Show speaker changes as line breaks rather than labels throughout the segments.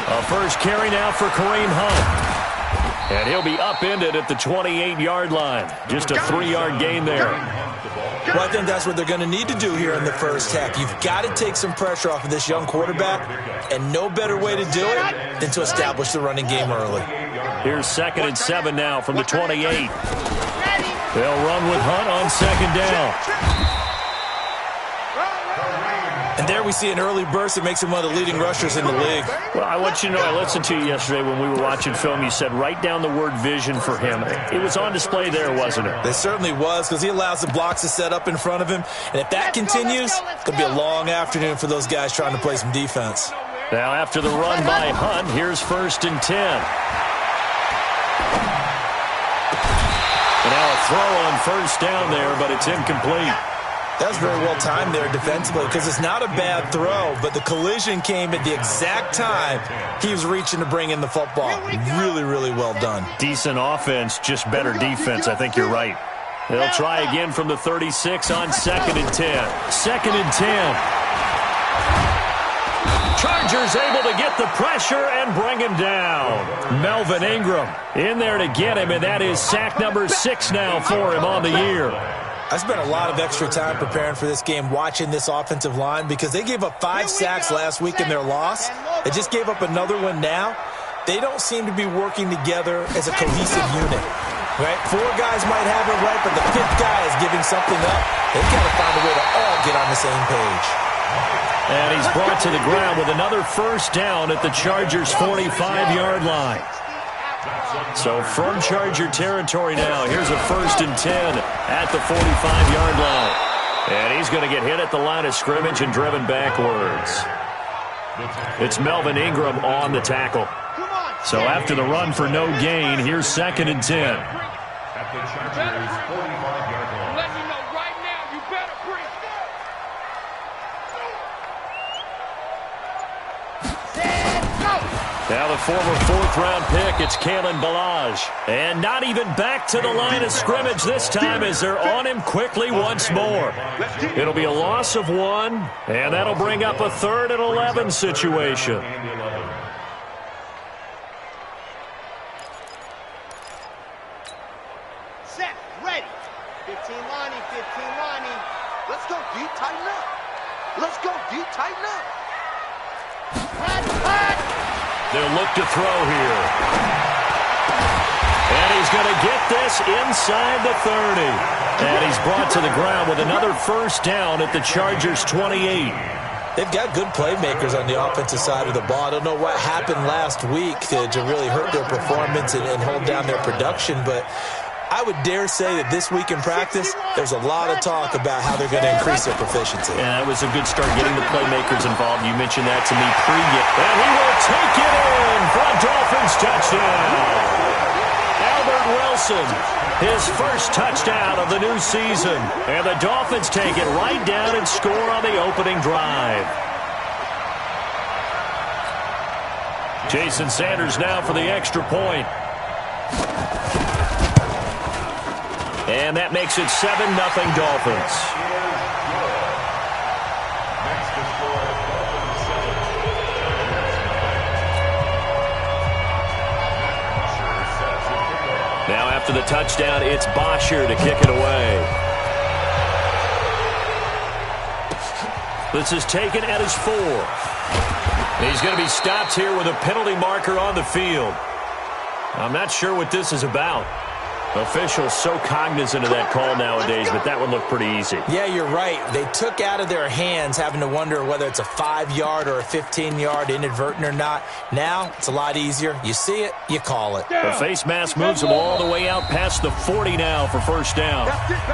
A first carry now for Kareem Hunt. And he'll be upended at the 28-yard line. Just a 3-yard gain there.
Well, I think that's what they're going to need to do here in the first half. You've got to take some pressure off of this young quarterback, and no better way to do it than to establish the running game early.
Here's 2nd and 7 now from the 28. They'll run with Hunt on 2nd down.
And there we see an early burst that makes him one of the leading rushers in the league.
Well, I want you to know, I listened to you yesterday when we were watching film. You said write down the word vision for him. It was on display there, wasn't it?
It certainly was, because he allows the blocks to set up in front of him. And if that continues, it'll be a long afternoon for those guys trying to play some defense.
Now after the run by Hunt, here's 1st and 10. And now a throw on 1st down there, but it's incomplete.
That was very well timed there defensively, because it's not a bad throw, but the collision came at the exact time he was reaching to bring in the football. Really, really well done. Decent offense, just better defense. I think you're right. They'll try again from the 36 on 2nd and 10. 2nd and 10. Chargers able to get the pressure and bring him down. Melvin Ingram in there to get him, and that is sack number 6 now for him on the year. I spent a lot of extra time preparing for this game watching this offensive line, because they gave up 5 sacks last week in their loss. They just gave up another one now. They don't seem to be working together as a cohesive unit. Right? 4 guys might have it right, but the 5th guy is giving something up. They've got to find a way to all get on the same page.
And he's brought to the ground with another 1st down at the Chargers' 45-yard line. So from Charger territory now, here's a 1st and 10 at the 45-yard line. And he's going to get hit at the line of scrimmage and driven backwards. It's Melvin Ingram on the tackle. So after the run for no gain, here's 2nd and 10.
At the Chargers' 45-yard line. Let me know right now, you better bring
Now the former 4th-round pick, it's Kalen Ballage. And not even back to the line of scrimmage this time as they're on him quickly once more. It'll be a loss of 1, and that'll bring up a 3rd and 11 situation.
Set, ready. 15 lining, 15 lining. Let's go, D, tighten up. Let's go, D, tighten up.
They'll look to throw here. And he's going to get this inside the 30. And he's brought to the ground with another 1st down at the Chargers' 28.
They've got good playmakers on the offensive side of the ball. I don't know what happened last week to really hurt their performance and hold down their production, but I would dare say that this week in practice, there's a lot of talk about how they're going to increase their proficiency.
Yeah, it was a good start getting the playmakers involved. You mentioned that to me pre-game. And he will take it in for a Dolphins touchdown. Albert Wilson, his first touchdown of the new season. And the Dolphins take it right down and score on the opening drive. Jason Sanders now for the extra point. And that makes it 7-0 Dolphins. Now after the touchdown, it's Bosher to kick it away. This is taken at his 4th. He's going to be stopped here with a penalty marker on the field. I'm not sure what this is about. Officials so cognizant of that call nowadays, but that one looked pretty easy.
Yeah, you're right. They took out of their hands having to wonder whether it's a 5-yard or a 15-yard inadvertent or not. Now, it's a lot easier. You see it, you call it.
The face mask moves them all the way out past the 40 now for 1st down.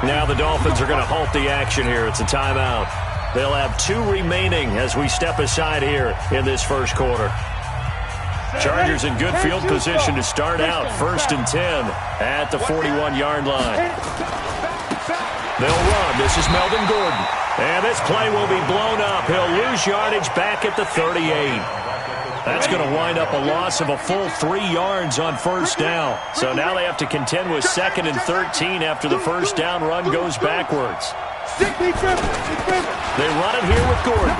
Now the Dolphins are going to halt the action here. It's a timeout. They'll have 2 remaining as we step aside here in this first quarter. Chargers in good field position to start out. 1st and 10 at the 41-yard line. They'll run. This is Melvin Gordon. And this play will be blown up. He'll lose yardage back at the 38. That's going to wind up a loss of a full 3 yards on 1st down. So now they have to contend with 2nd and 13 after the 1st down run goes backwards. They run it here with Gordon.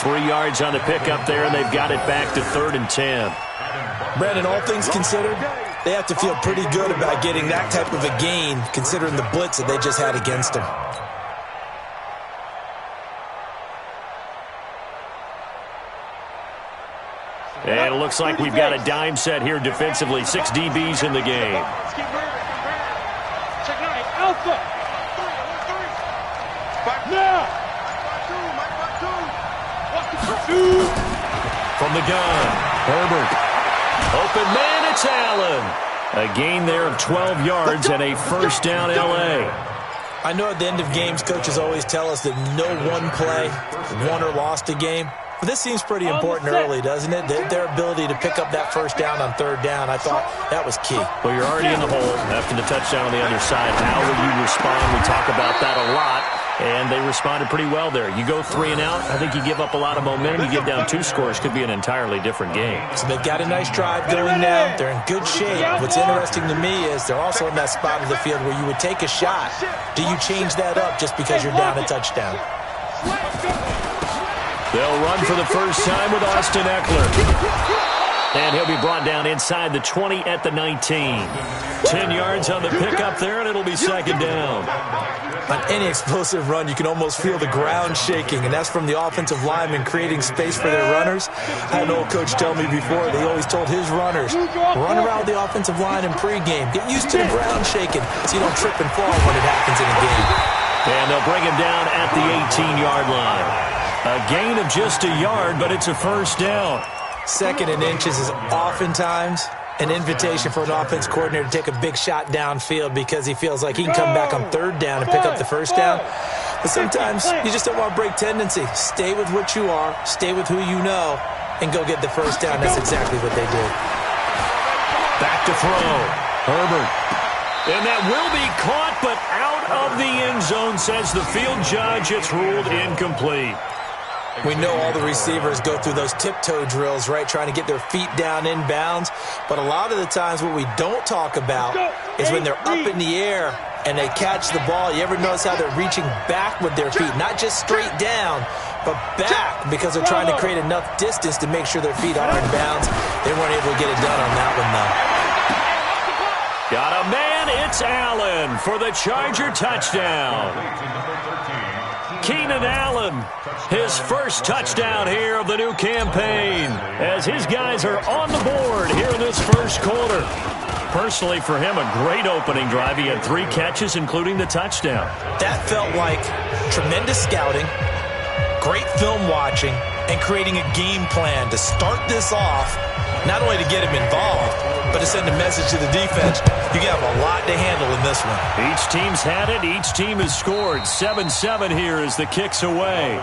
3 yards on the pickup there, and they've got it back to 3rd and 10.
Brandon, all things considered, they have to feel pretty good about getting that type of a gain, considering the blitz that they just had against them.
And it looks like we've got a dime set here defensively. 6 DBs in the game.
Check 9, Alpha.
From the gun, Herbert. Open man, it's Allen. A gain there of 12 yards and a first down L.A.
I know at the end of games, coaches always tell us that no one play won or lost a game. But this seems pretty important early, doesn't it? Their ability to pick up that first down on 3rd down, I thought that was key.
Well, you're already in the hole after the touchdown on the other side. How will you respond? We talk about that a lot, and they responded pretty well there. You go 3 and out, I think you give up a lot of momentum. You give down 2 scores, could be an entirely different game.
So they've got a nice drive going now. They're in good shape. What's interesting to me is they're also in that spot of the field where you would take a shot. Do you change that up just because you're down a touchdown?
They'll run for the first time with Austin Eckler. And he'll be brought down inside the 20 at the 19. 10 yards on the pickup there, and it'll be 2nd down.
On any explosive run, you can almost feel the ground shaking, and that's from the offensive linemen creating space for their runners. I had an old coach tell me before, they always told his runners, run around the offensive line in pregame. Get used to the ground shaking so you don't trip and fall when it happens in a game.
And they'll bring him down at the 18-yard line. A gain of just a yard, but it's a first down.
2nd and inches is oftentimes an invitation for an offense coordinator to take a big shot downfield because he feels like he can come back on 3rd down and pick up the first down. But sometimes you just don't want to break tendency. Stay with what you are, stay with who you know, and go get the first down. That's exactly what they did.
Back to throw. Herbert. And that will be caught, but out of the end zone, says the field judge. It's ruled incomplete.
We know all the receivers go through those tiptoe drills, right, trying to get their feet down inbounds. But a lot of the times what we don't talk about is when they're up in the air and they catch the ball. You ever notice how they're reaching back with their feet? Not just straight down, but back because they're trying to create enough distance to make sure their feet are in bounds. They weren't able to get it done on that one, though.
Got a man, it's Allen for the Charger touchdown. Keenan Allen, his first touchdown here of the new campaign, as his guys are on the board here in this first quarter. Personally, for him, a great opening drive. He had 3 catches, including the touchdown.
That felt like tremendous scouting, great film watching, and creating a game plan to start this off, not only to get him involved, but to send a message to the defense. You have a lot to handle in this one.
Each team's had it. Each team has scored. 7-7 here as the kick's away.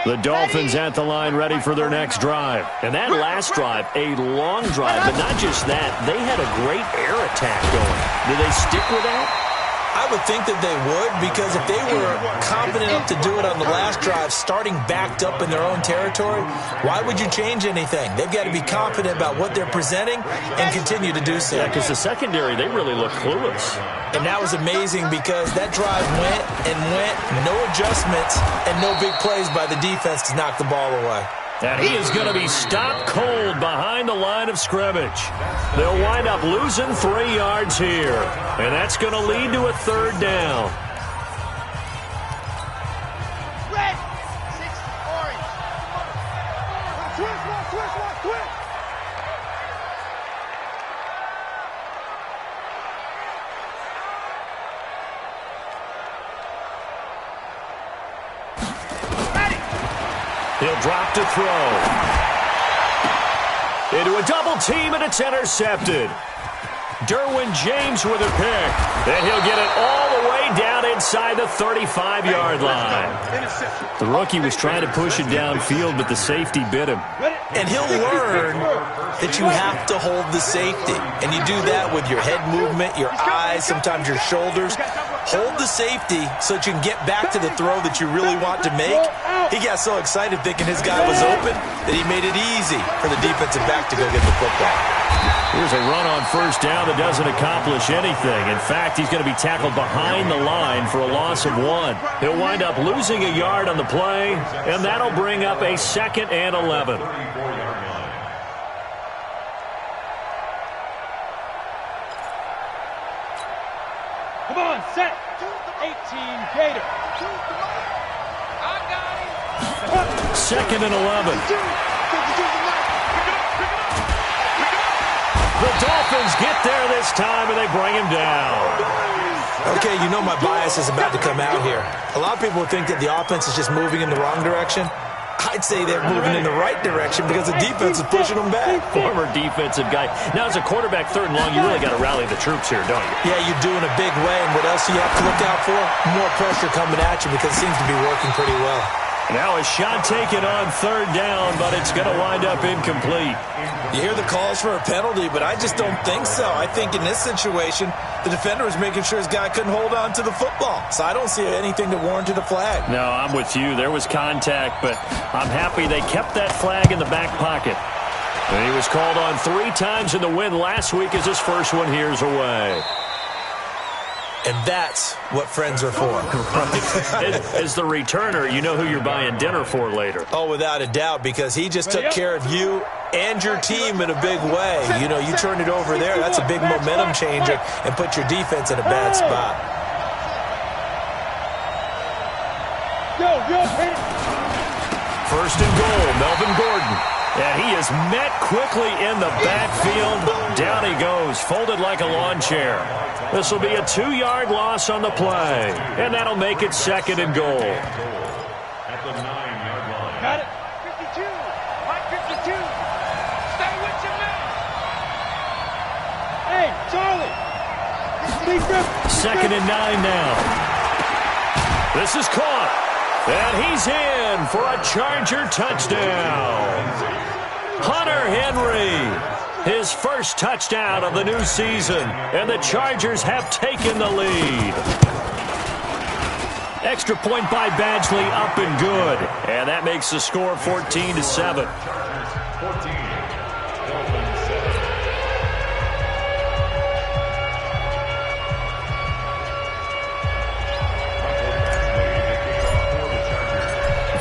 The Dolphins at the line ready for their next drive. And that last drive, a long drive, but not just that. They had a great air attack going. Do they stick with that?
I would think that they would, because if they were confident enough to do it on the last drive, starting backed up in their own territory, why would you change anything? They've got to be confident about what they're presenting and continue to do so.
Yeah, because the secondary, they really look clueless.
And that was amazing because that drive went and went, no adjustments, and no big plays by the defense to knock the ball away.
And he is going to be stopped cold behind the line of scrimmage. They'll wind up losing 3 yards here. And that's going to lead to a 3rd down.
Red, 6 orange. Twist.
He'll drop to throw. Into a double team, and it's intercepted. Derwin James with a pick. And he'll get it all the way down inside the 35-yard line. The rookie was trying to push it downfield, but the safety bit him.
And he'll learn that you have to hold the safety. And you do that with your head movement, your eyes, sometimes your shoulders. Hold the safety so that you can get back to the throw that you really want to make. He got so excited thinking his guy was open that he made it easy for the defensive back to go get the football.
Here's a run on first down that doesn't accomplish anything. In fact, he's going to be tackled behind the line for a loss of 1. He'll wind up losing a yard on the play, and that'll bring up a 2nd and 11.
Come on, set. 18 Gator. I got him.
2nd and 11. The Dolphins get there this time, and they bring him down.
Okay, you know my bias is about to come out here. A lot of people think that the offense is just moving in the wrong direction. I'd say they're moving in the right direction because the defense is pushing them back.
Former defensive guy. Now, as a quarterback, 3rd and long, you really got to rally the troops here, don't you?
Yeah, you do in a big way. And what else do you have to look out for? More pressure coming at you because it seems to be working pretty well.
Now a shot taken on 3rd down, but it's going to wind up incomplete.
You hear the calls for a penalty, but I just don't think so. I think in this situation, the defender was making sure his guy couldn't hold on to the football. So I don't see anything that warranted a flag.
No, I'm with you. There was contact, but I'm happy they kept that flag in the back pocket. And he was called on 3 times in the win last week as his first one here's away.
And that's what friends are for.
As the returner, you know who you're buying dinner for later.
Oh, without a doubt, because he just took care of you and your team in a big way. You know, you turn it over there, that's a big momentum changer and put your defense in a bad spot.
First and goal, Melvin Gordon. And he is met quickly in the backfield. Down he goes, folded like a lawn chair. This will be a 2-yard loss on the play. And that'll make it 2nd and goal.
At the 9-yard line. Got it. 52. Mike 52. Stay with your man. Hey, Charlie.
2nd and 9 now. This is caught. And he's in for a Charger touchdown. Hunter Henry, his first touchdown of the new season, and the Chargers have taken the lead. Extra point by Badgley, up and good. And that makes the score 14-7.
14.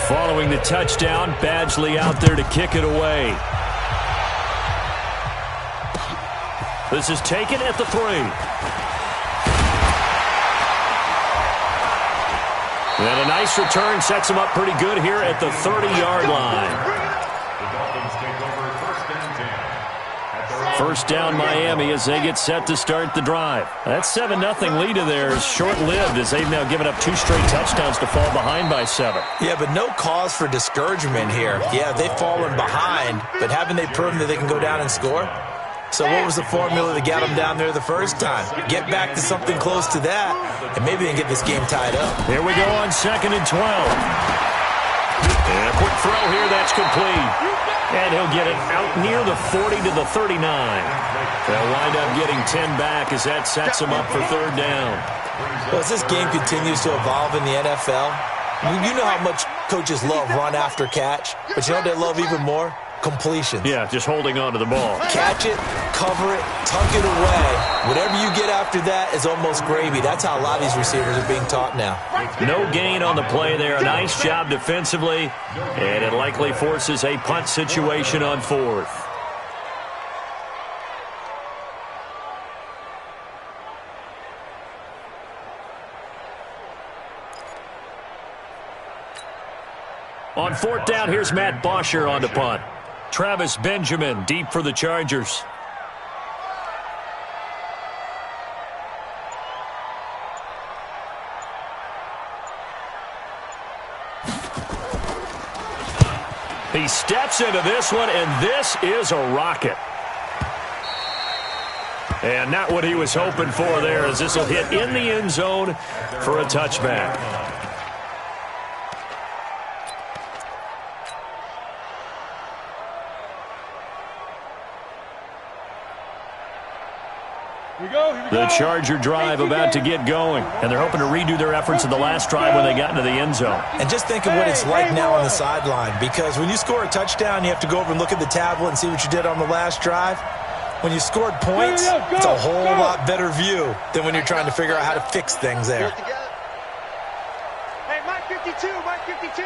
Following the touchdown, Badgley out there to kick it away. This is taken at the 3. And a nice return sets him up pretty good here at the 30-yard line. First down Miami as they get set to start the drive. That 7-0 lead of theirs short-lived as they've now given up 2 straight touchdowns to fall behind by 7.
Yeah, but no cause for discouragement here. Yeah, they've fallen behind, but haven't they proven that they can go down and score? So what was the formula that got them down there the first time? Get back to something close to that, and maybe they can get this game tied up.
Here we go on 2nd and 12. And a quick throw here, that's complete. And he'll get it out near the 40 to the 39. They'll wind up getting 10 back as that sets them up for 3rd down.
Well, as this game continues to evolve in the NFL, you know how much coaches love run after catch, but you know what they love even more? Completions.
Yeah, just holding on to the ball.
Catch it, cover it, tuck it away. Whatever you get after that is almost gravy. That's how a lot of these receivers are being taught now.
No gain on the play there. Nice job defensively, and it likely forces a punt situation on 4th. On 4th down, here's Matt Bosher on to punt. Travis Benjamin deep for the Chargers. He steps into this one, and this is a rocket. And not what he was hoping for there, as this will hit in the end zone for a touchback. The Charger drive about to get going, and they're hoping to redo their efforts in the last drive when they got into the end zone.
And just think of what it's like now on the sideline, because when you score a touchdown, you have to go over and look at the tablet and see what you did on the last drive. When you scored points, it's a whole lot better view than when you're trying to figure out how to fix things there.
Hey, Mike 52, Mike 52.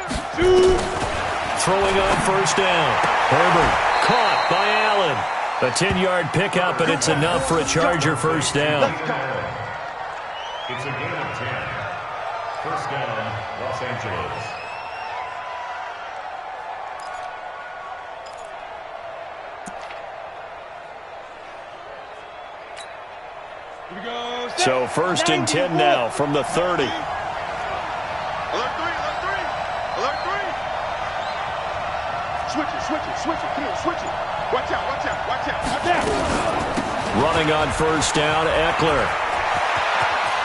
Throwing on first down. Herbert caught by Allen. A 10-yard pickup, and it's enough for a Charger first down.
It's a gain of 10. First down, Los Angeles.
So first and 10 now from the 30.
Alert 3, alert 3. Alert 3. Switch it, switch it, switch it. Come on, switch it. Watch out, watch out, watch out, watch out.
Running on first down, Eckler.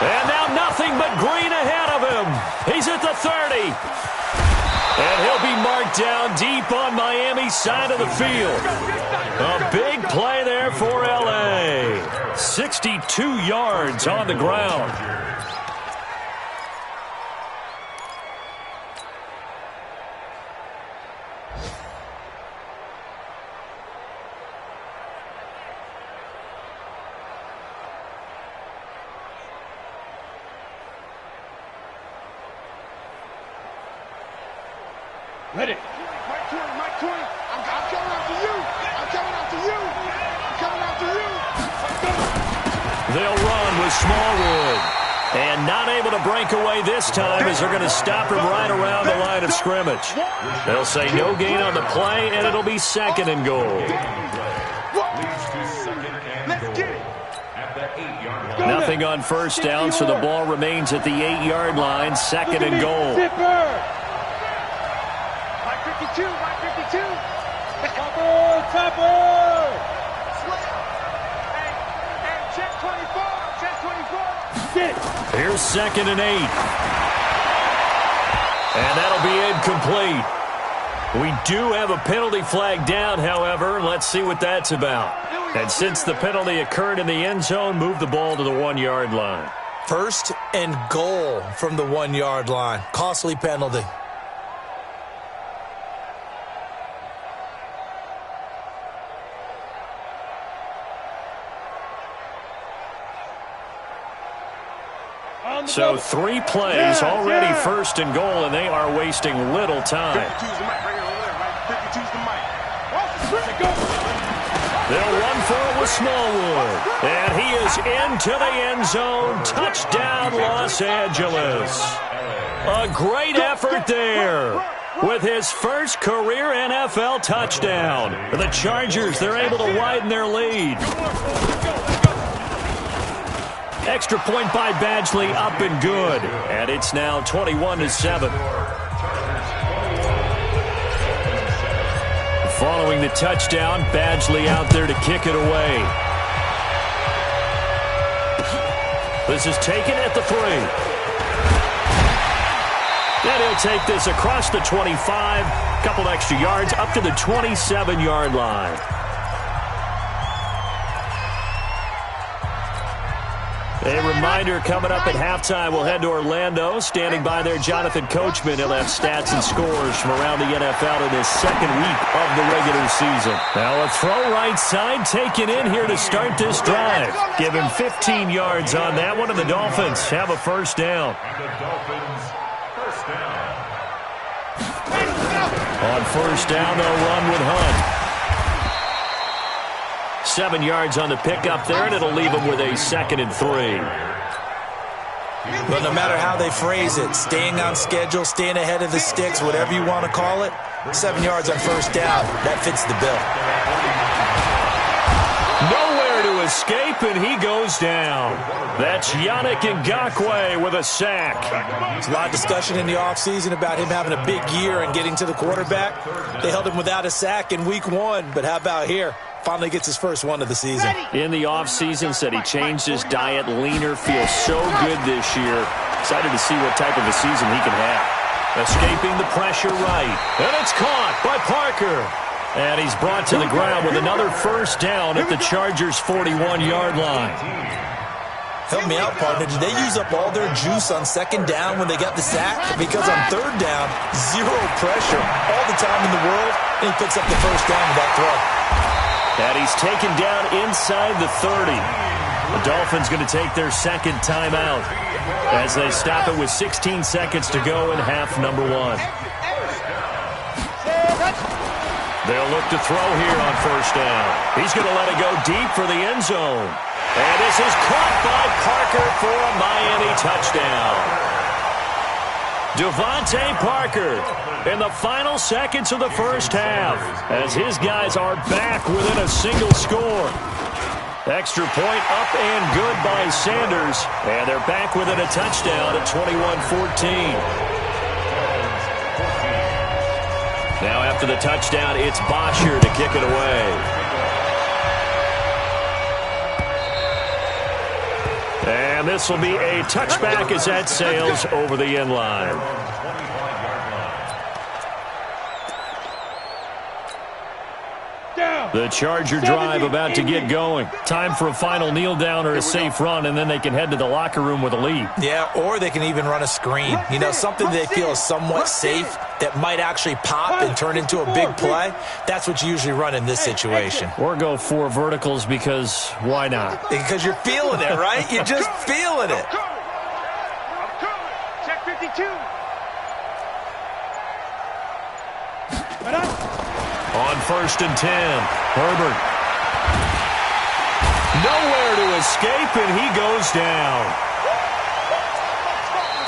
And now nothing but green ahead of him. He's at the 30. And he'll be marked down deep on Miami's side of the field. A big play there for L.A. 62 yards on the ground.
Ready. Mike 20, Mike 20. I'm coming after you. I'm coming after you. I'm coming after you.
They'll run with Smallwood. And not able to break away this time as they're going to stop him right around the line of scrimmage. They'll say no gain on the play, and it'll be second and goal.
Let's get it.
At the 8-yard line.
Nothing on first down, so the ball remains at the 8-yard line, second and goal.
Mike 52, Mike 52.
Topper!
Hey, check 24, check 24.
Here's second and 8. And that'll be incomplete. We do have a penalty flag down, however. Let's see what that's about. And since the penalty occurred in the end zone, move the ball to the 1-yard line.
First and goal from the 1-yard line. Costly penalty.
So 3 plays already first and goal, and they are wasting little time.
52's the mic right here over there, right? 52's the mic.
They'll run for it with Smallwood. And he is into the end zone. Touchdown, Los Angeles. A great effort there with his first career NFL touchdown. The Chargers, they're able to widen their lead. Extra point by Badgley, up and good. And it's now 21-7. Following the touchdown, Badgley out there to kick it away. This is taken at the 3. And he'll take this across the 25, couple extra yards, up to the 27-yard line. A reminder, coming up at halftime, we'll head to Orlando. Standing by there, Jonathan Coachman. He'll have stats and scores from around the NFL in his second week of the regular season. Now a throw right side taken in here to start this drive. Give him 15 yards on that one, and the Dolphins have a first down.
The Dolphins, first down.
On first down, they'll run with Hunt. 7 yards on the pickup there, and it'll leave them with a 2nd and 3.
But no matter how they phrase it, staying on schedule, staying ahead of the sticks, whatever you want to call it, 7 yards on first down, that fits the bill.
Nowhere to escape, and he goes down. That's Yannick Ngakoue with a sack.
There's a lot of discussion in the offseason about him having a big year and getting to the quarterback. They held him without a sack in week 1, but how about here? Finally gets his first one of the season.
In the offseason, said he changed his diet, leaner, feels so good this year. Excited to see what type of a season he can have. Escaping the pressure right. And it's caught by Parker. And he's brought to the ground with another first down at the Chargers' 41-yard line.
Help me out, partner. Did they use up all their juice on second down when they got the sack? Because on third down, zero pressure, all the time in the world, and he picks up the first down with that throw.
And he's taken down inside the 30. The Dolphins going to take their second timeout as they stop it with 16 seconds to go in half number 1. They'll look to throw here on first down. He's going to let it go deep for the end zone. And this is caught by Parker for a Miami touchdown. Devontae Parker in the final seconds of the first half as his guys are back within a single score. Extra point up and good by Sanders. And they're back within a touchdown at 21-14. Now after the touchdown, it's Bosher to kick it away. And this will be a touchback as that sails over the end line. The Charger drive about to get going. Time for a final kneel down or a safe run, and then they can head to the locker room with a lead.
Yeah, or they can even run a screen. You know, something they feel is somewhat safe that might actually pop and turn into a big play. That's what you usually run in this situation.
Or go 4 verticals because why not?
Because you're feeling it, right? You're just feeling it.
I'm coming. Check 52.
On first and 10, Herbert. Nowhere to escape, and he goes down.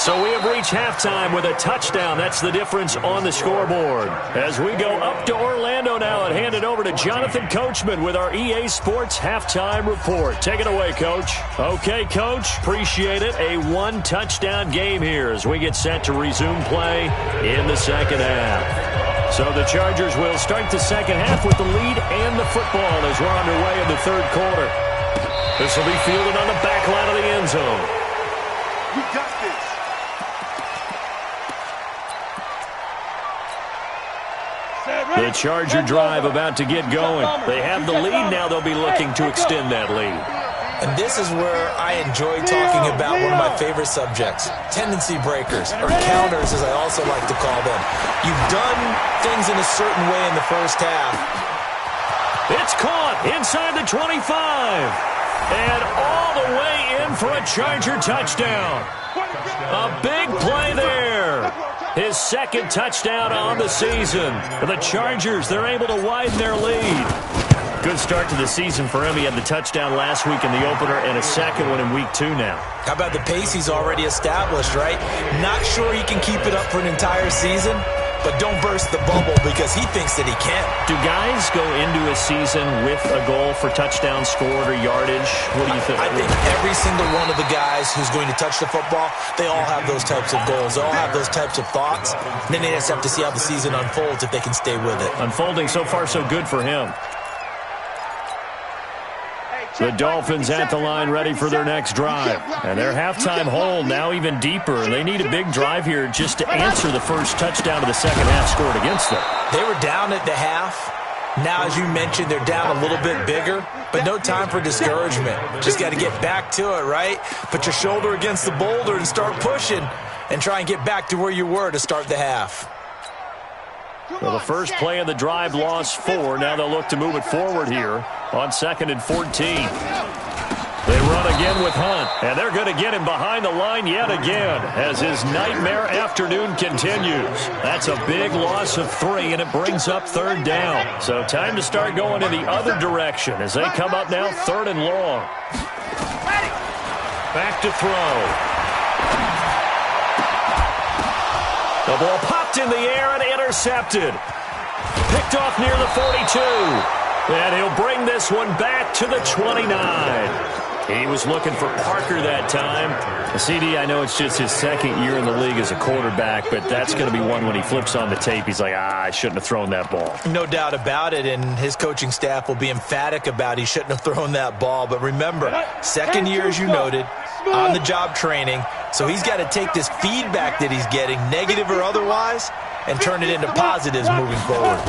So we have reached halftime with a touchdown. That's the difference on the scoreboard. As we go up to Orlando now and hand it over to Jonathan Coachman with our EA Sports Halftime Report. Take it away, Coach. Okay, Coach. Appreciate it. A 1-touchdown game here as we get set to resume play in the second half. So the Chargers will start the second half with the lead and the football as we're underway in the third quarter. This will be fielded on the back line of the end zone.
We got this.
The Charger drive about to get going. They have the lead now. They'll be looking to extend that lead.
And this is where I enjoy talking about one of my favorite subjects, tendency breakers, or counters as I also like to call them. You've done things in a certain way in the first half.
It's caught inside the 25. And all the way in for a Charger touchdown. A big play there. His second touchdown on the season. The Chargers, they're able to widen their lead. Good start to the season for him. He had the touchdown last week in the opener and a second one in week 2 now.
How about the pace he's already established, right? Not sure he can keep it up for an entire season, but don't burst the bubble because he thinks that he can.
Do guys go into a season with a goal for touchdown scored or yardage? What do you think?
I think every single one of the guys who's going to touch the football, they all have those types of goals. They all have those types of thoughts. And then they just have to see how the season unfolds if they can stay with it.
Unfolding so far so good for him. The Dolphins at the line ready for their next drive. And their halftime hole now even deeper. They need a big drive here just to answer the first touchdown of the second half scored against them.
They were down at the half. Now, as you mentioned, they're down a little bit bigger, but no time for discouragement. Just got to get back to it, right? Put your shoulder against the boulder and start pushing and try and get back to where you were to start the half.
Well, the first play of the drive lost 4. Now they'll look to move it forward here on 2nd and 14. They run again with Hunt, and they're going to get him behind the line yet again as his nightmare afternoon continues. That's a big loss of 3, and it brings up 3rd down. So time to start going in the other direction as they come up now 3rd and long. Back to throw. The ball popped in the air and intercepted. Picked off near the 42. And he'll bring this one back to the 29. He was looking for Parker that time. CD, I know it's just his second year in the league as a quarterback, but that's going to be one when he flips on the tape. He's like, I shouldn't have thrown that ball.
No doubt about it, and his coaching staff will be emphatic about he shouldn't have thrown that ball. But remember, second year, as you noted, on-the-job training, so he's got to take this feedback that he's getting, negative or otherwise, and turn it into positives moving forward.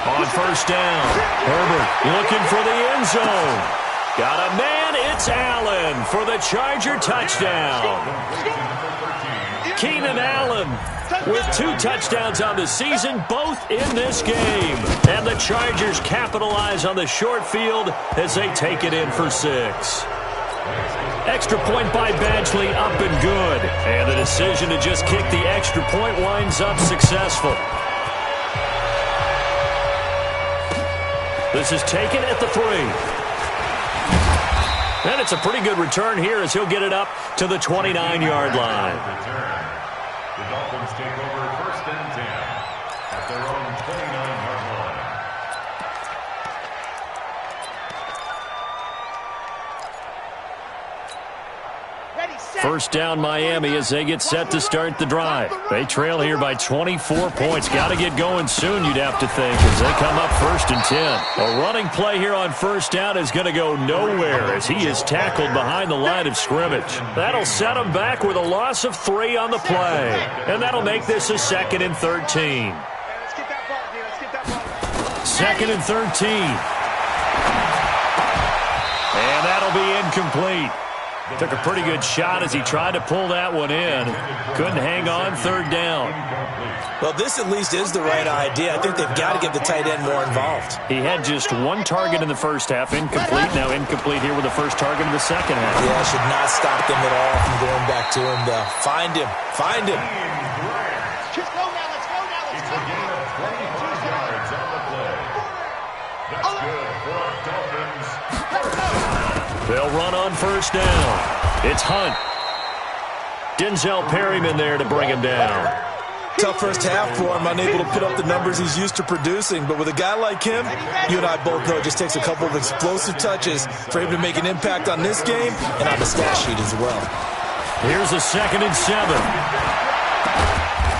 On first down, Herbert looking for the end zone. Got a man, it's Allen for the Charger touchdown. Keenan Allen with 2 touchdowns on the season, both in this game. And the Chargers capitalize on the short field as they take it in for 6. Extra point by Badgley, up and good. And the decision to just kick the extra point winds up successful. This is taken at the 3. And it's a pretty good return here as he'll get it up to the 29-yard line.
The Dolphins take over first and 10 at their own 29-yard line.
First down Miami as they get set to start the drive. They trail here by 24 points. Got to get going soon, you'd have to think, as they come up first and 10. A running play here on first down is going to go nowhere as he is tackled behind the line of scrimmage. That'll set him back with a loss of 3 on the play. And that'll make this a 2nd and 13. Second and 13. And that'll be incomplete. Took a pretty good shot as he tried to pull that one in. Couldn't hang on, third down.
Well, this at least is the right idea. I think they've got to get the tight end more involved.
He had just 1 target in the first half, incomplete. Now incomplete here with the first target in the second half.
Yeah, should not stop them at all from going back to him, though. Find him. Find him.
Let's go now. Let's go now. Let's go now.
25 yards on the play. That's good for Dolphins.
They'll run on first down. It's Hunt. Denzel Perryman there to bring him down.
Tough first half for him, unable to put up the numbers he's used to producing. But with a guy like him, you and I both know it just takes a couple of explosive touches for him to make an impact on this game and on the stat sheet as well.
Here's a 2nd and 7.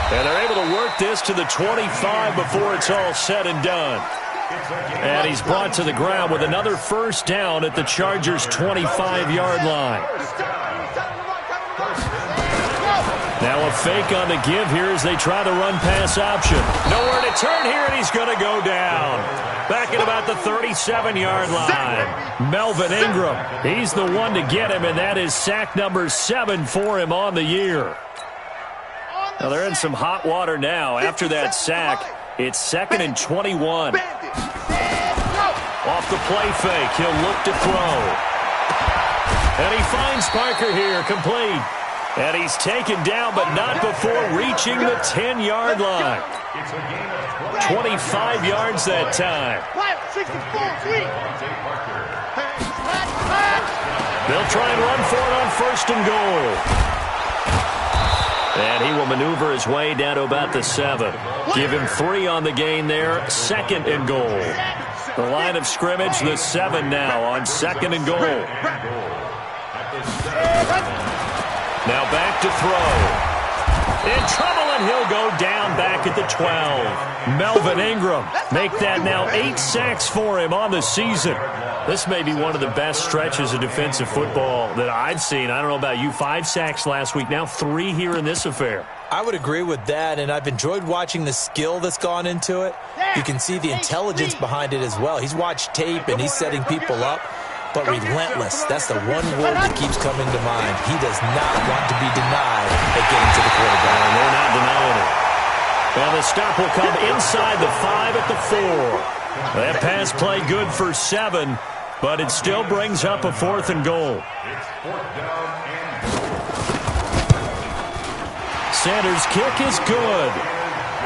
And they're able to work this to the 25 before it's all said and done. And he's brought to the ground with another first down at the Chargers' 25-yard line. Now a fake on the give here as they try the run-pass option. Nowhere to turn here, and he's going to go down. Back at about the 37-yard line. Melvin Ingram, he's the one to get him, and that is sack number 7 for him on the year. Now they're in some hot water now. After that sack, it's 2nd and 21. Off the play fake, he'll look to throw. And he finds Parker here, complete. And he's taken down, but not before reaching the 10-yard line. 25 yards that time. They'll try and run for it on first and goal. And he will maneuver his way down to about the 7. Give him 3 on the gain there, 2nd and goal. The line of scrimmage, the 7 now on 2nd and goal. Now back to throw. In trouble, and he'll go down back at the 12. Melvin Ingram, make that now 8 sacks for him on the season. This may be one of the best stretches of defensive football that I've seen. I don't know about you, 5 sacks last week, now 3 here in this affair.
I would agree with that, and I've enjoyed watching the skill that's gone into it. You can see the intelligence behind it as well. He's watched tape, and he's setting people up. But relentless, that's the one word that keeps coming to mind. He does not want to be denied at getting to the quarterback.
And they're not denying it. Well, the stop will come inside the 5 at the 4. That pass play good for 7, but it still brings up a 4th and goal. Sanders' kick is good.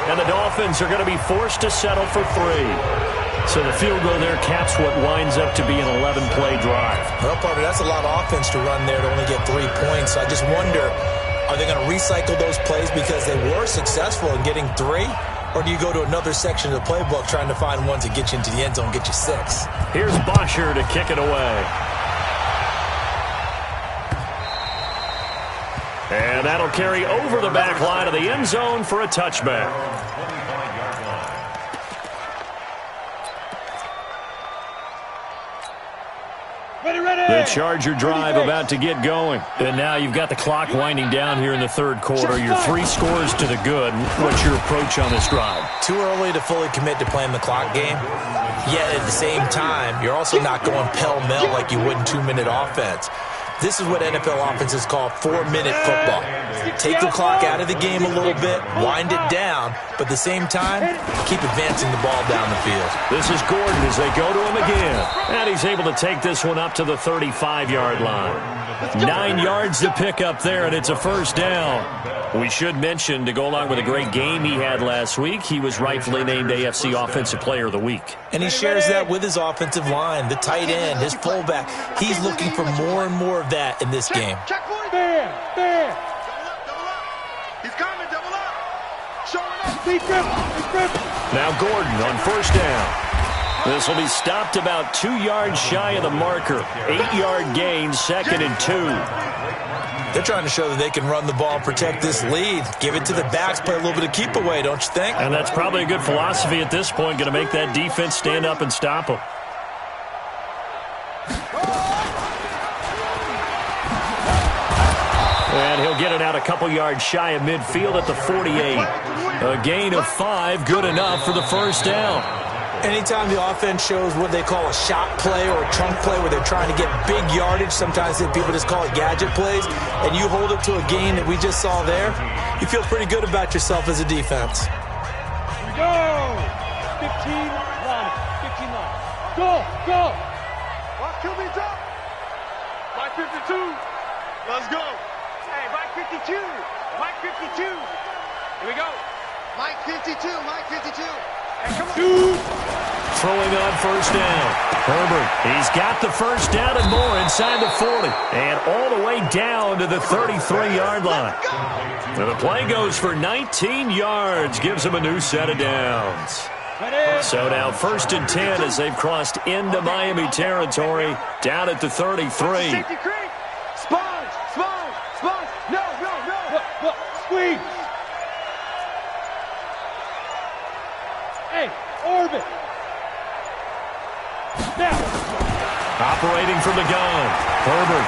And the Dolphins are going to be forced to settle for 3. So the field goal there caps what winds up to be an 11-play drive.
Well, Parker, that's a lot of offense to run there to only get 3 points. I just wonder, are they going to recycle those plays because they were successful in getting 3? Or do you go to another section of the playbook trying to find ones that get you into the end zone, get you 6?
Here's Bosher to kick it away. And that'll carry over the back line of the end zone for a touchback. The Charger drive about to get going. And now you've got the clock winding down here in the third quarter. You're 3 scores to the good. What's your approach on this drive?
Too early to fully commit to playing the clock game. Yet at the same time, you're also not going pell-mell like you would in 2-minute offense. This is what NFL offenses call 4-minute football. Take the clock out of the game a little bit, wind it down, but at the same time, keep advancing the ball down the field.
This is Gordon as they go to him again. And he's able to take this one up to the 35-yard line. 9 yards to pick up there, and it's a first down. We should mention, to go along with a great game he had last week, he was rightfully named AFC Offensive Player of the Week.
And he shares that with his offensive line, the tight end, his fullback. He's looking for more and more of that in this game.
There. Double up. He's coming, double up. Showing up.
Now Gordon on first down. This will be stopped about 2 yards shy of the marker. 8-yard gain, 2nd and 2.
They're trying to show that they can run the ball, protect this lead. Give it to the backs, play a little bit of keep away, don't you think?
And that's probably a good philosophy at this point, going to make that defense stand up and stop them. And he'll get it out a couple yards shy of midfield at the 48. A gain of 5, good enough for the first down.
Anytime the offense shows what they call a shot play or a trunk play where they're trying to get big yardage, sometimes people just call it gadget plays, and you hold it to a gain that we just saw there, you feel pretty good about yourself as a defense.
Here we go! 15 line. Go!
Watch QB's up. Mike 52. Let's go. Hey, Mike 52. Here we go. Mike 52. Hey, come on.
Throwing on first down. Herbert, he's got the first down and more inside the 40. And all the way down to the 33-yard line. And the play goes for 19 yards. Gives him a new set of downs. So now 1st and 10 as they've crossed into Miami territory. Down at the 33.
Sponge. No.
Squeeze. Hey, orbit. Now.
Operating from the gun. Herbert.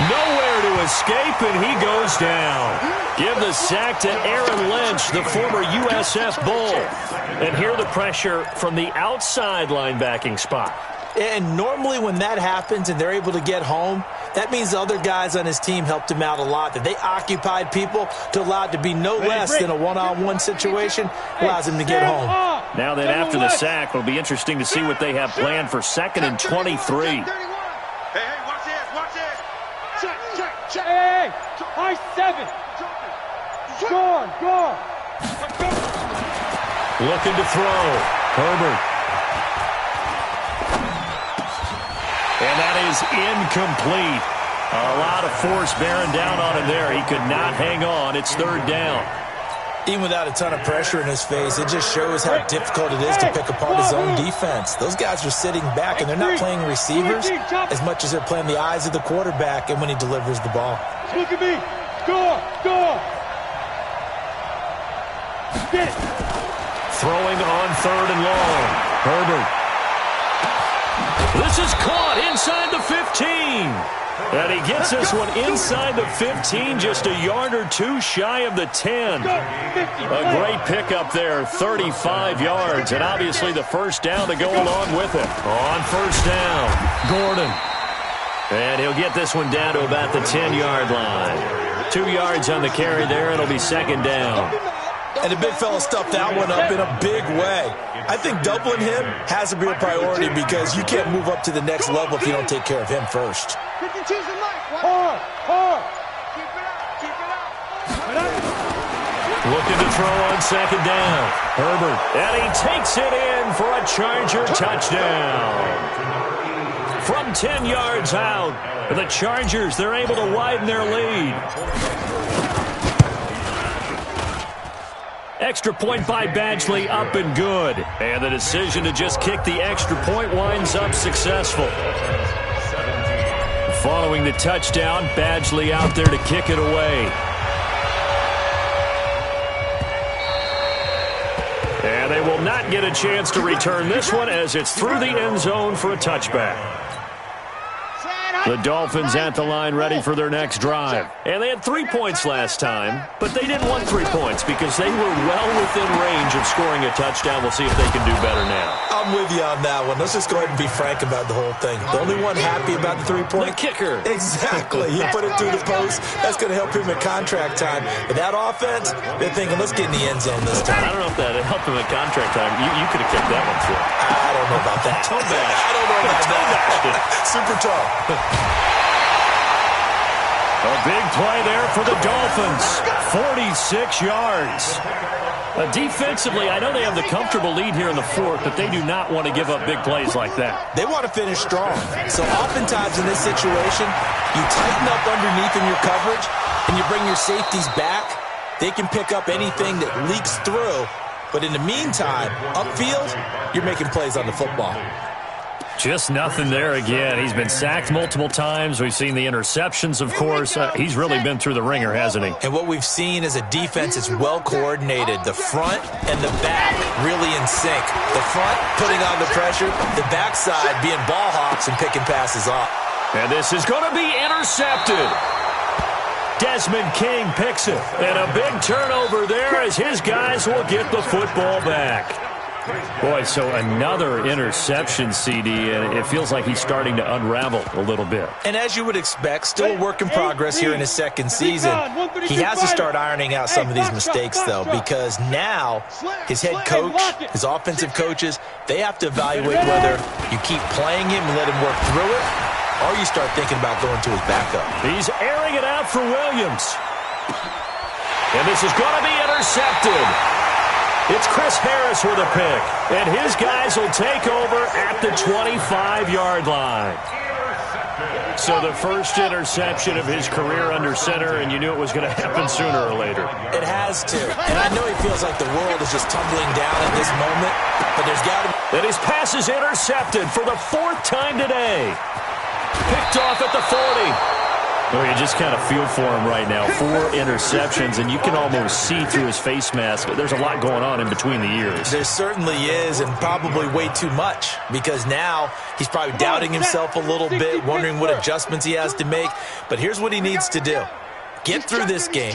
Nowhere to escape, and he goes down. Give the sack to Aaron Lynch, the former USF Bull. And here the pressure from the outside linebacking spot.
And normally when that happens and they're able to get home, that means the other guys on his team helped him out a lot. That they occupied people to allow it to be no less than a one-on-one situation, allows him to get home.
Now then, after the sack, it'll be interesting to see what they have planned for 2nd and 23.
Hey, watch this. Check.
Hey, high 7. Go.
Looking to throw. Herbert. And that is incomplete. A lot of force bearing down on him there. He could not hang on. It's 3rd down.
Even without a ton of pressure in his face, it just shows how difficult it is to pick apart his own defense. Those guys are sitting back, and they're not playing receivers as much as they're playing the eyes of the quarterback and when he delivers the ball.
Look at me. Go. Get it.
Throwing on 3rd and long. Herbert. This is caught inside the 15. And he gets this one inside the 15, just a yard or 2 shy of the 10. A great pickup there, 35 yards, and obviously the first down to go along with it. On first down, Gordon. And he'll get this one down to about the 10-yard line. 2 yards on the carry there, it'll be 2nd down.
And the big fella stuffed that one up in a big way. I think doubling him has to be a priority because you can't move up to the next level if you don't take care of him first.
52's a light.
Hard.
Keep it out.
Looking to throw on 2nd down. Herbert. And he takes it in for a Charger touchdown. From 10 yards out, the Chargers, they're able to widen their lead. Extra point by Badgley, up and good. And the decision to just kick the extra point winds up successful. Following the touchdown, Badgley out there to kick it away. And they will not get a chance to return this one as it's through the end zone for a touchback. The Dolphins at the line ready for their next drive. And they had 3 points last time, but they didn't want 3 points because they were well within range of scoring a touchdown. We'll see if they can do better now.
I'm with you on that one. Let's just go ahead and be frank about the whole thing. The only one happy about the 3-point?
The kicker.
Exactly. He put it through the post. That's going to help him at contract time. But that offense, they're thinking, let's get in the end zone this time.
I don't know if that helped him at contract time. You could have kicked that one through.
I don't know about that.
Toe bash.
I don't know about that. Super toe.
A big play there for the Dolphins. 46 yards. Defensively, I know they have the comfortable lead here in the fourth, but they do not want to give up big plays like that.
They want to finish strong. So oftentimes in this situation, you tighten up underneath in your coverage, and you bring your safeties back. They can pick up anything that leaks through. But in the meantime, upfield, you're making plays on the football.
Just nothing there again. He's been sacked multiple times. We've seen the interceptions, of course. He's really been through the ringer, hasn't he?
And what we've seen is a defense that's well coordinated. The front and the back really in sync. The front putting on the pressure. The backside being ball hawks and picking passes off.
And this is going to be intercepted. Desmond King picks it. And a big turnover there as his guys will get the football back. Boy, so another interception, CD, and it feels like he's starting to unravel a little bit.
And as you would expect, still a work in progress here in his second season. He has to start ironing out some of these mistakes, though, because now his head coach, his offensive coaches, they have to evaluate whether you keep playing him and let him work through it, or you start thinking about going to his backup.
He's airing it out for Williams. And this is going to be intercepted. It's Chris Harris with a pick, and his guys will take over at the 25-yard line. So the first interception of his career under center, and you knew it was going to happen sooner or later.
It has to, and I know he feels like the world is just tumbling down at this moment, but there's got to be...
And his pass is intercepted for the 4th time today. Picked off at the 40. Well, you just kind of feel for him right now. 4 interceptions, and you can almost see through his face mask. There's a lot going on in between the ears.
There certainly is, and probably way too much, because now he's probably doubting himself a little bit, wondering what adjustments he has to make. But here's what he needs to do. Get through this game,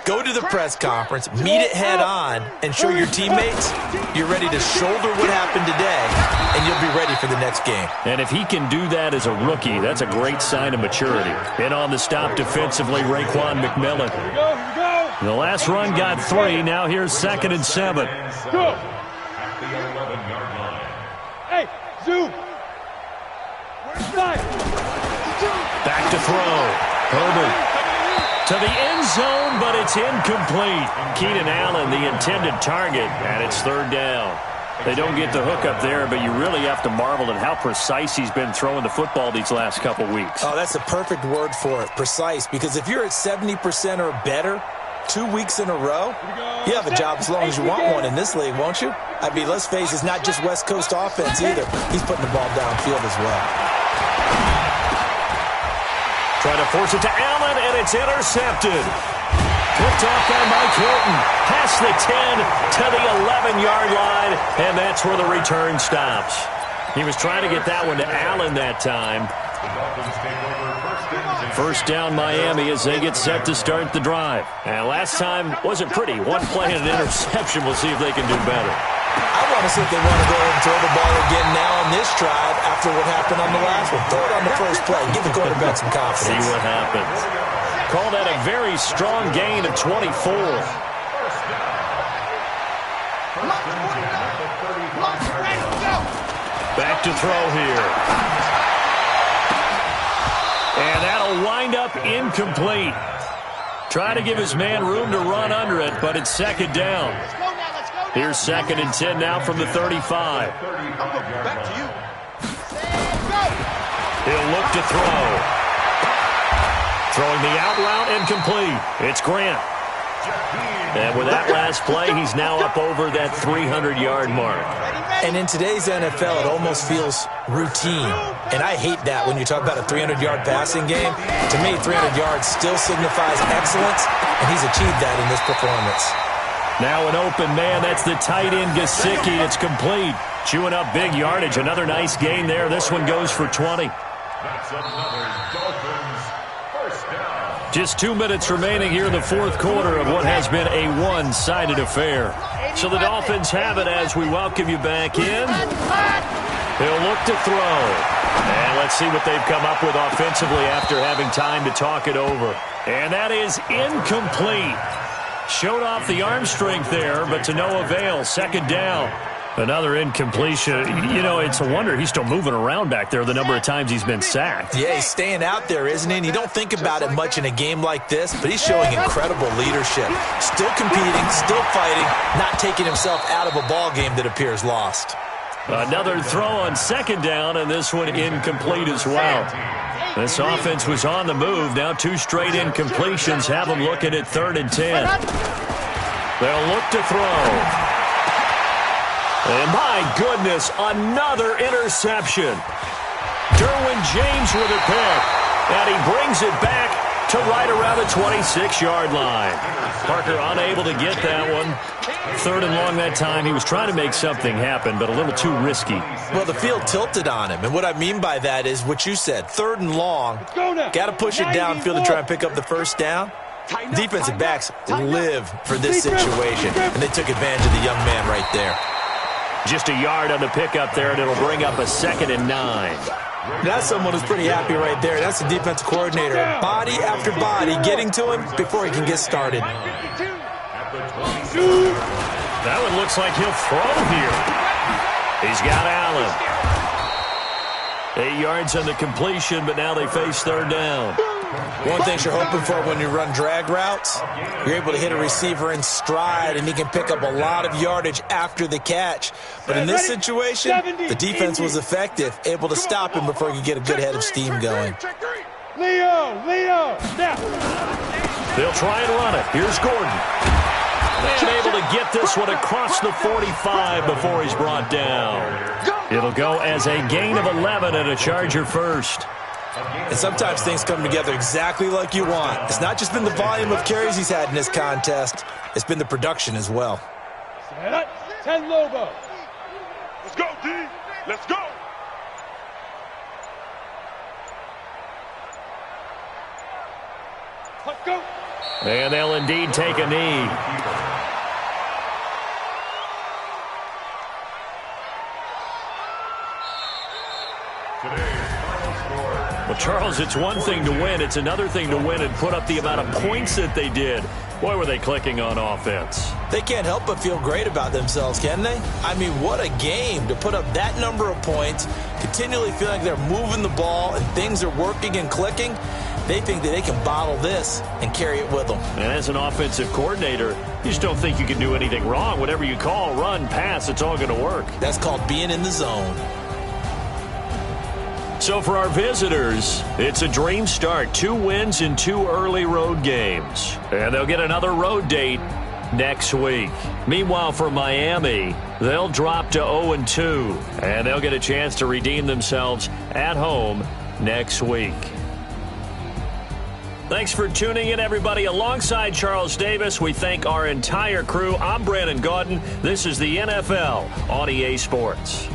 go to the press conference, meet it head on, and show your teammates you're ready to shoulder what happened today, and you'll be ready for the next game.
And if he can do that as a rookie, that's a great sign of maturity. And on the stop defensively, Raekwon McMillan. The last run got 3. Now here's 2nd and 7.
Go. Hey, zoom.
Back to throw. Herbert to the end zone, but it's incomplete. Keenan Allen, the intended target, and it's 3rd down. They don't get the hook up there, but you really have to marvel at how precise he's been throwing the football these last couple weeks.
Oh, that's the perfect word for it, precise, because if you're at 70% or better 2 weeks in a row, you have a job as long as you want one in this league, won't you? I mean, let's face it, it's not just West Coast offense either. He's putting the ball downfield as well.
Trying to force it to Allen, and it's intercepted. Picked off by Mike Hilton. Past the 10 to the 11-yard line, and that's where the return stops. He was trying to get that one to Allen that time. First down Miami as they get set to start the drive. And last time wasn't pretty. 1 play and an interception. We'll see if they can do better.
I want to see if they want to go ahead and throw the ball again now on this drive after what happened on the last one. Throw it on the first play. Give the quarterback some confidence.
See what happens. Call that a very strong gain of 24. Back to throw here. And that'll wind up incomplete. Try to give his man room to run under it, but it's 2nd down. Here's 2nd and 10 now from the 35. He'll look to throw. Throwing the out route incomplete. It's Grant. And with that last play, he's now up over that 300-yard mark.
And in today's NFL, it almost feels routine. And I hate that when you talk about a 300-yard passing game. To me, 300 yards still signifies excellence, and he's achieved that in this performance.
Now an open man. That's the tight end, Gesicki. It's complete. Chewing up big yardage. Another nice gain there. This one goes for 20.
That's another Dolphins first down.
Just 2 minutes remaining here in the fourth quarter of what has been a one-sided affair. So the Dolphins have it as we welcome you back in. He'll look to throw. And let's see what they've come up with offensively after having time to talk it over. And that is incomplete. Showed off the arm strength there, but to no avail. Second down. Another incompletion. You know, it's a wonder he's still moving around back there the number of times he's been sacked.
Yeah, he's staying out there, isn't he? And you don't think about it much in a game like this, but he's showing incredible leadership. Still competing, still fighting, not taking himself out of a ball game that appears lost.
Another throw on second down, and this one incomplete as well. This offense was on the move. Now 2 straight incompletions have them looking at 3rd and 10. They'll look to throw. And my goodness, another interception. Derwin James with a pick. And he brings it back to right around the 26-yard line. Parker unable to get that one. 3rd and long that time. He was trying to make something happen, but a little too risky.
Well, the field tilted on him. And what I mean by that is what you said. 3rd and long. Got to push it downfield to try and pick up the first down. Defensive backs live for this situation. And they took advantage of the young man right there.
Just a yard on the pickup there, and it'll bring up a 2nd and 9.
That's someone who's pretty happy right there. That's the defensive coordinator. Body after body getting to him before he can get started.
That one looks like he'll throw here. He's got Allen. 8 yards on the completion, but now they face 3rd down.
One thing you're hoping for when you run drag routes, you're able to hit a receiver in stride, and he can pick up a lot of yardage after the catch. But in this situation, the defense was effective, able to stop him before he could get a good head of steam going.
Leo, snap.
They'll try and run it. Here's Gordon. And able to get this one across the 45 before he's brought down. It'll go as a gain of 11 and a Charger first.
And sometimes things come together exactly like you want. It's not just been the volume of carries he's had in this contest. It's been the production as well.
10 Lobo. Let's go, D. Let's go. Let's go.
And they'll indeed take a knee. Well, Charles, it's one thing to win. It's another thing to win and put up the amount of points that they did. Boy, were they clicking on offense.
They can't help but feel great about themselves, can they? I mean, what a game to put up that number of points, continually feeling like they're moving the ball and things are working and clicking. They think that they can bottle this and carry it with them.
And as an offensive coordinator, you just don't think you can do anything wrong. Whatever you call, run, pass, it's all going to work.
That's called being in the zone.
So for our visitors, it's a dream start. 2 wins in 2 early road games. And they'll get another road date next week. Meanwhile, for Miami, they'll drop to 0-2. And they'll get a chance to redeem themselves at home next week. Thanks for tuning in, everybody. Alongside Charles Davis, we thank our entire crew. I'm Brandon Gaudin. This is the NFL on EA Sports.